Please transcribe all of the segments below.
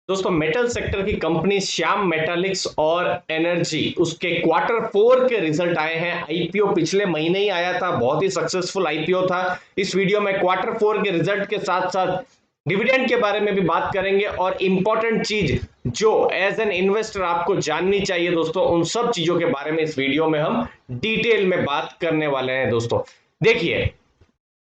दोस्तों metal sector की company Shyam Metalics और एनर्जी उसके क्वार्टर 4 के रिजल्ट आए हैं। आईपीओ पिछले महीने ही आया था, बहुत ही सक्सेसफुल आईपीओ था। इस वीडियो में क्वार्टर 4 के रिजल्ट के साथ साथ डिविडेंड के बारे में भी बात करेंगे और इंपॉर्टेंट चीज जो एज एन इन्वेस्टर आपको जाननी चाहिए दोस्तों, उन सब चीजों के बारे में इस वीडियो में हम डिटेल में बात करने वाले हैं। दोस्तों देखिए,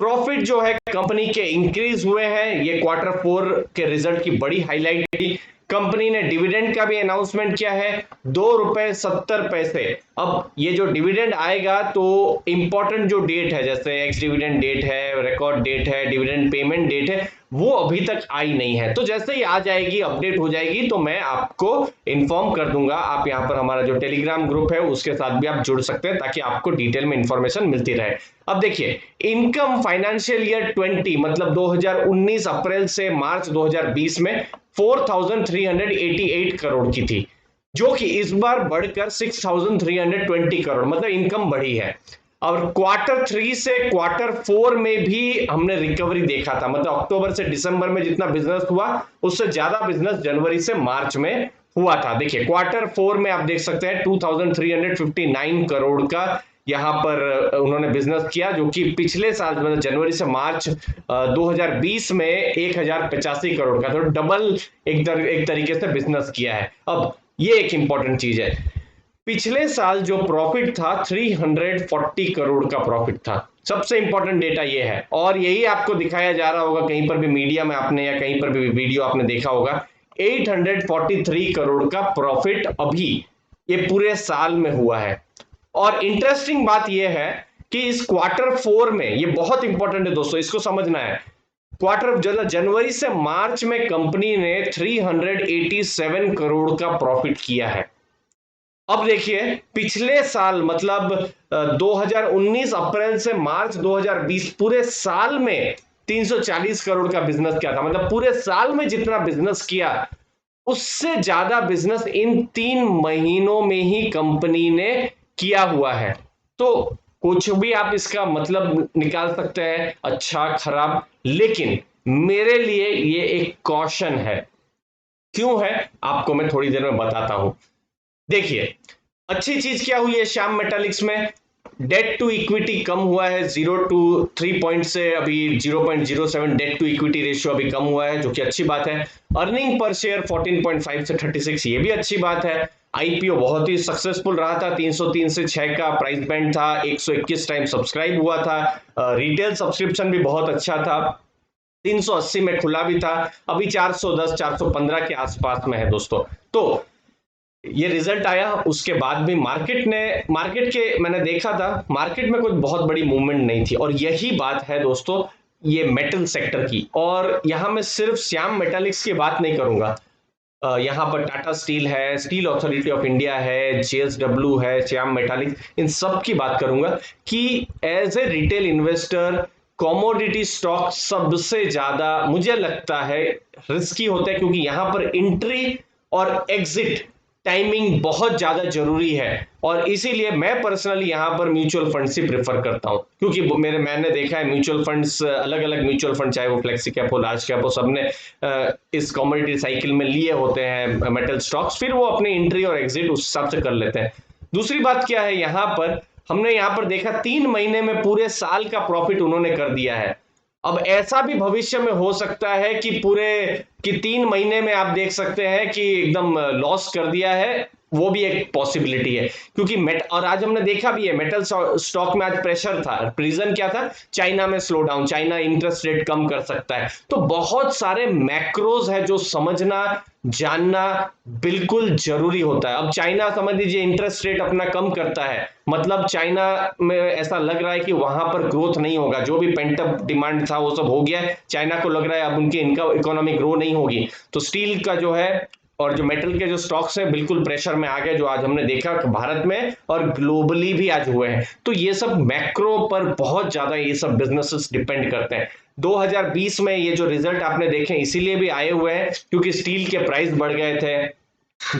प्रॉफिट जो है कंपनी के इंक्रीज हुए हैं, ये क्वार्टर 4 के रिजल्ट की बड़ी हाईलाइट थी। कंपनी ने डिविडेंड का भी अनाउंसमेंट किया है, ₹2.70। अब ये जो डिविडेंड आएगा तो इंपॉर्टेंट जो डेट है, जैसे एक्स डिविडेंड डेट है, रिकॉर्ड डेट है, डिविडेंड पेमेंट डेट है, वो अभी तक आई नहीं है। तो जैसे ही आ जाएगी, अपडेट हो जाएगी, तो मैं आपको इन्फॉर्म कर दूंगा। आप यहाँ पर हमारा जो टेलीग्राम ग्रुप है उसके साथ भी आप जुड़ सकते हैं ताकि आपको डिटेल में इंफॉर्मेशन मिलती रहे। अब देखिए, इनकम फाइनेंशियल ईयर 20 मतलब 2019 अप्रैल से मार्च 2020 में 4388 करोड़ की थी, जो कि इस बार बढ़कर 6320 करोड़, मतलब इनकम बढ़ी है। और क्वार्टर 3 से क्वार्टर 4 में भी हमने रिकवरी देखा था, मतलब अक्टूबर से दिसंबर में जितना बिजनेस हुआ उससे ज्यादा बिजनेस जनवरी से मार्च में हुआ था। देखिए क्वार्टर 4 में आप देख सकते हैं 2359 करोड़ का यहां पर उन्होंने बिजनेस किया, जो कि पिछले साल मतलब जनवरी से मार्च 2020 में 1085 करोड़ का, तो डबल एक तरीके से बिजनेस किया है। अब ये एक इंपॉर्टेंट चीज है, पिछले साल जो प्रॉफिट था 340 करोड़ का प्रॉफिट था। सबसे इंपॉर्टेंट डेटा ये है, और यही आपको दिखाया जा रहा होगा कहीं पर भी मीडिया में आपने या कहीं पर भी वीडियो आपने देखा होगा। 843 करोड़ का प्रॉफिट अभी ये पूरे साल में हुआ है। और इंटरेस्टिंग बात यह है कि इस क्वार्टर 4 में, ये बहुत इंपॉर्टेंट है दोस्तों, इसको समझना है, जनवरी से मार्च में कंपनी ने 387 करोड़ का प्रॉफिट किया है। अब देखिए, पिछले साल मतलब 2019 अप्रैल से मार्च 2020 पूरे साल में 340 करोड़ का बिजनेस किया था, मतलब पूरे साल में जितना बिजनेस किया उससे ज्यादा बिजनेस इन 3 महीनों में ही कंपनी ने किया हुआ है। तो कुछ भी आप इसका मतलब निकाल सकते हैं, अच्छा खराब, लेकिन मेरे लिए ये एक कॉशन है। क्यों है आपको मैं थोड़ी देर में बताता हूं। देखिए, अच्छी चीज क्या हुई है श्याम मेटालिक्स में, डेट टू इक्विटी कम हुआ है, 0 to 3 पॉइंट से अभी 0.07 डेट टू इक्विटी रेशियो अभी कम हुआ है, जो कि अच्छी बात है। अर्निंग पर शेयर 14.5 से 36, ये भी अच्छी बात है। आईपीओ बहुत ही सक्सेसफुल रहा था, 303 से 6 का प्राइस बैंड था, 121 टाइम सब्सक्राइब हुआ था। रिटेल सब्सक्रिप्शन भी बहुत अच्छा था, 380 में खुला भी था, अभी 410 415 के आसपास में है दोस्तों। तो ये रिजल्ट आया, उसके बाद भी मार्केट के मैंने देखा था, मार्केट में कोई बहुत बड़ी मूवमेंट नहीं थी। और यही बात है दोस्तों ये मेटल सेक्टर की, और यहां मैं सिर्फ श्याम मेटालिक्स की बात नहीं करूंगा, यहाँ पर टाटा स्टील है, स्टील अथॉरिटी ऑफ इंडिया है, जेएसडब्ल्यू है, श्याम मेटालिक्स, इन सब की बात करूंगा कि as a retail investor commodity stock सबसे ज्यादा मुझे लगता है रिस्की होता है, क्योंकि यहां पर एंट्री और एग्जिट टाइमिंग बहुत ज्यादा जरूरी है। और इसीलिए मैं पर्सनली यहां पर म्यूचुअल फंड से प्रेफर करता हूं, क्योंकि मैंने देखा है म्यूचुअल फंड्स, अलग अलग म्यूचुअल फंड, चाहे वो फ्लेक्सी कैप हो, लार्ज कैप हो, सबने इस कमोडिटी साइकिल में लिए होते हैं मेटल स्टॉक्स, फिर वो अपनी एंट्री और एग्जिट उस हिसाब से कर लेते हैं। दूसरी बात क्या है, यहां पर हमने यहां पर देखा 3 महीने में पूरे साल का प्रॉफिट उन्होंने कर दिया है। अब ऐसा भी भविष्य में हो सकता है कि 3 महीने में आप देख सकते हैं कि एकदम लॉस कर दिया है, वो भी एक पॉसिबिलिटी है। क्योंकि और आज हमने देखा भी है मेटल स्टॉक में आज प्रेशर था, रीजन क्या था, चाइना में slow down, China interest rate कम कर सकता है। तो बहुत सारे मैक्रोज है जो समझना जानना बिल्कुल जरूरी होता है। अब चाइना समझ लीजिए इंटरेस्ट रेट अपना कम करता है, मतलब चाइना में ऐसा लग रहा है कि वहां पर ग्रोथ नहीं होगा, जो भी पेंट अप डिमांड था वो सब हो गया है, चाइना को लग रहा है अब उनकी इकोनॉमी ग्रो नहीं होगी, तो स्टील का जो है और जो मेटल के जो स्टॉक्स हैं बिल्कुल प्रेशर में आ गए, जो आज हमने देखा भारत में और ग्लोबली भी आज हुए हैं। तो ये सब मैक्रो पर बहुत ज्यादा ये सब बिजनेसेस डिपेंड करते हैं। 2020 में ये जो रिजल्ट आपने देखे इसीलिए भी आए हुए हैं क्योंकि स्टील के प्राइस बढ़ गए थे,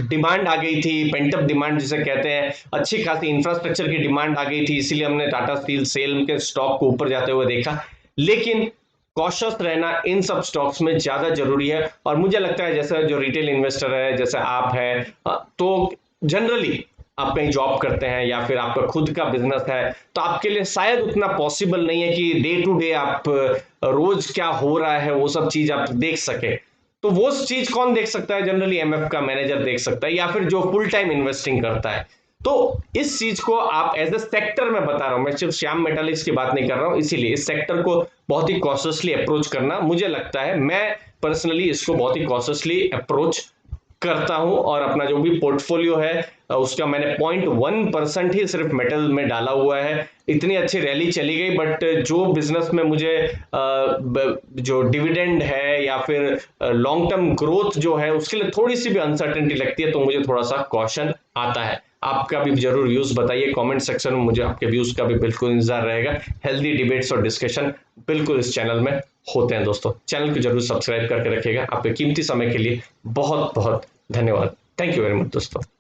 डिमांड आ गई थी, पेंटअप डिमांड जिसे कहते हैं, अच्छी खासी इंफ्रास्ट्रक्चर की डिमांड आ गई थी, इसीलिए हमने टाटा स्टील सेल के स्टॉक को ऊपर जाते हुए देखा। लेकिन कॉशियस रहना इन सब स्टॉक्स में ज्यादा जरूरी है। और मुझे लगता है जैसे जो रिटेल इन्वेस्टर है जैसे आप है, तो जनरली आप कहीं जॉब करते हैं या फिर आपका खुद का बिजनेस है, तो आपके लिए शायद उतना पॉसिबल नहीं है कि डे टू डे आप रोज क्या हो रहा है वो सब चीज आप देख सके। तो वो चीज कौन देख सकता है? जनरली एमएफ का मैनेजर देख सकता है, या फिर जो फुल टाइम इन्वेस्टिंग करता है। तो इस चीज को आप एज ए सेक्टर में बता रहा हूं, मैं सिर्फ श्याम मेटालिक्स की बात नहीं कर रहा हूं, इसीलिए इस सेक्टर को बहुत ही कॉशियसली अप्रोच करना मुझे लगता है, मैं पर्सनली इसको बहुत ही कॉशियसली अप्रोच करता हूं। और अपना जो भी पोर्टफोलियो है उसका मैंने 0.1% ही सिर्फ मेटल में डाला हुआ है। इतनी अच्छी रैली चली गई, बट जो बिजनेस में मुझे जो डिविडेंड है या फिर लॉन्ग टर्म ग्रोथ जो है उसके लिए थोड़ी सी भी अनसर्टेनिटी लगती है, तो मुझे थोड़ा सा कॉशन आता है। आपका भी जरूर व्यूज बताइए कमेंट सेक्शन में, मुझे आपके व्यूज का भी बिल्कुल इंतजार रहेगा। हेल्दी डिबेट्स और डिस्कशन बिल्कुल इस चैनल में होते हैं दोस्तों। चैनल को जरूर सब्सक्राइब करके रखिएगा। आपके कीमती समय के लिए बहुत बहुत धन्यवाद। थैंक यू वेरी मच दोस्तों।